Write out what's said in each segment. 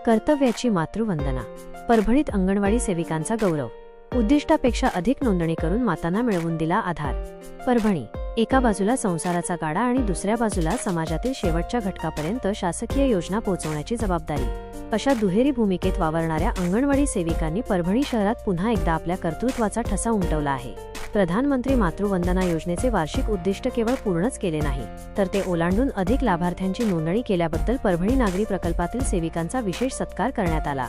कर्तव्याची मातृवंदना. परभणीत अंगणवाडी सेविकांचा गौरव. उद्दिष्टापेक्षा अधिक नोंदणी करून मातांना मिळवून दिला आधार. परभणी. एका बाजूला संसाराचा गाडा आणि दुसऱ्या बाजूला समाजातील शेवटच्या घटकापर्यंत शासकीय योजना पोहोचवण्याची जबाबदारी. अशा दुहेरी भूमिकेत वावरणाऱ्या अंगणवाडी सेविकांनी परभणी शहरात पुन्हा एकदा आपल्या कर्तृत्वाचा ठसा उमटवला आहे. प्रधानमंत्री मातृवंदना योजनेचे वार्षिक उद्दिष्ट केवळ पूर्णच केले नाही, तर ते ओलांडून अधिक लाभार्थ्यांची नोंदणी केल्याबद्दल परभणी नागरी प्रकल्पातील सेविकांचा विशेष सत्कार करण्यात आला.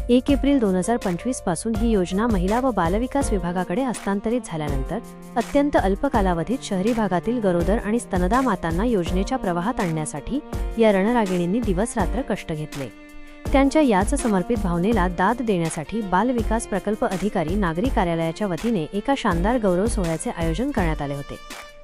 1 एप्रिल 2025 पासून ही योजना महिला व बालविकास विभागाकडे हस्तांतरित झाल्यानंतर अत्यंत अल्प कालावधीत शहरी भागातील गरोदर आणि स्तनदा मातांना योजनेच्या प्रवाहात आणण्यासाठी या रणरागिणींनी दिवसरात्र कष्ट घेतले. त्यांच्या याच समर्पित भावनेला दाद देण्यासाठी बाल विकास प्रकल्प अधिकारी नागरी कार्यालयाच्या वतीने एका शानदार गौरव सोहळ्याचे आयोजन करण्यात आले होते.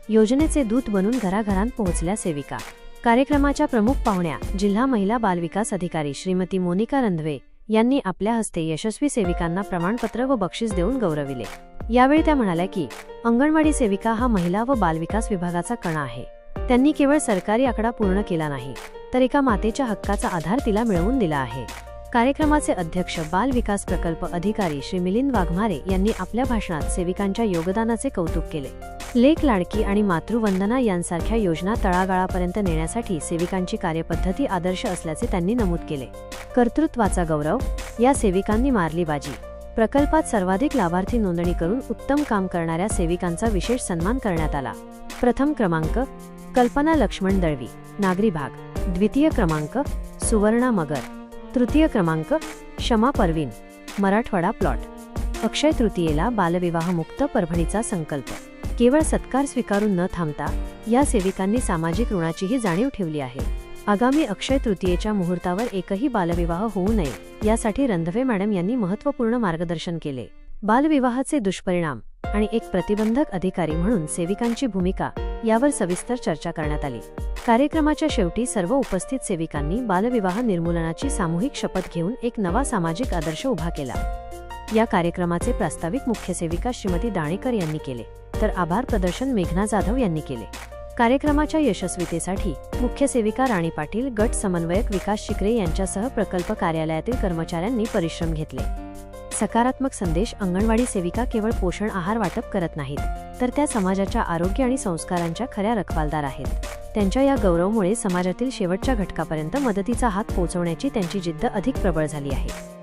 योजनेचे दूत बनून घराघरांत पोहोचल्या सेविका. कार्यक्रमाच्या प्रमुख पाहुण्या जिल्हा महिला बालविकास अधिकारी श्रीमती मोनिका रंधवे यांनी आपल्या हस्ते यशस्वी सेविकांना प्रमाणपत्र व बक्षीस देऊन गौरविले. यावेळी त्या म्हणाल्या की अंगणवाडी सेविका हा महिला व बालविकास विभागाचा कणा आहे. त्यांनी केवळ सरकारी आकडा पूर्ण केला नाही, तर एका मातेच्या हक्काचा आधार तिला मिळवून दिला आहे. कार्यक्रमाचे अध्यक्ष बाल विकास प्रकल्प अधिकारी श्री मिलिंद वाघमारे यांनी आपल्या भाषणात सेविकांच्या योगदानाचे कौतुक केले. लेक लाडकी आणि मातृवंदना यांसारख्या योजना तळागाळापर्यंत नेण्यासाठी सेविकांची कार्यपद्धती आदर्श असल्याचे त्यांनी नमूद केले. कर्तृत्वाचा गौरव. या सेविकांनी मारली बाजी. प्रकल्पात सर्वाधिक लाभार्थी नोंदणी करून उत्तम काम करणाऱ्या सेविकांचा विशेष सन्मान करण्यात आला. प्रथम क्रमांक कल्पना लक्ष्मण दळवी, नागरी भाग. द्वितीय क्रमांक सुवर्णा मगर. तृतीय क्रमांक शमा परवीन, मराठवाडा प्लॉट. अक्षय तृतीयेला बालविवाह मुक्त परभणीचा संकल्प. केवळ सत्कार स्वीकारून न थांबता या सेविकांनी सामाजिक ऋणाचीही जाणीव ठेवली आहे. आगामी अक्षय तृतीयेच्या मुहूर्तावर एकही बालविवाह होऊ नये यासाठी रंधवे मॅडम यांनी महत्त्वपूर्ण मार्गदर्शन केले. बालविवाहाचे दुष्परिणाम आणि एक प्रतिबंधक अधिकारी म्हणून सेविकांची भूमिका यावर सविस्तर चर्चा करण्यात आली. कार्यक्रमाच्या शेवटी सर्व उपस्थित सेविकांनी बालविवाह निर्मूलनाची सामूहिक शपथ घेऊन एक नवा सामाजिक आदर्श उभा केला. या कार्यक्रमाचे प्रास्ताविक मुख्य सेविका श्रीमती दाणेकर यांनी केले, तर आभार प्रदर्शन मेघना जाधव यांनी केले. कार्यक्रमाच्या यशस्वीतेसाठी मुख्य सेविका राणी पाटील, गट समन्वयक विकास शिकरे यांच्यासह प्रकल्प कार्यालयातील कर्मचाऱ्यांनी परिश्रम घेतले. सकारात्मक संदेश. अंगणवाडी सेविका केवळ पोषण आहार वाटप करत नाहीत, तर त्या समाजाच्या आरोग्य आणि संस्कारांच्या खऱ्या रखवालदार आहेत. त्यांच्या या गौरवमुळे समाजातील शेवटच्या घटकापर्यंत मदतीचा हात पोहोचवण्याची त्यांची जिद्द अधिक प्रबळ झाली आहे.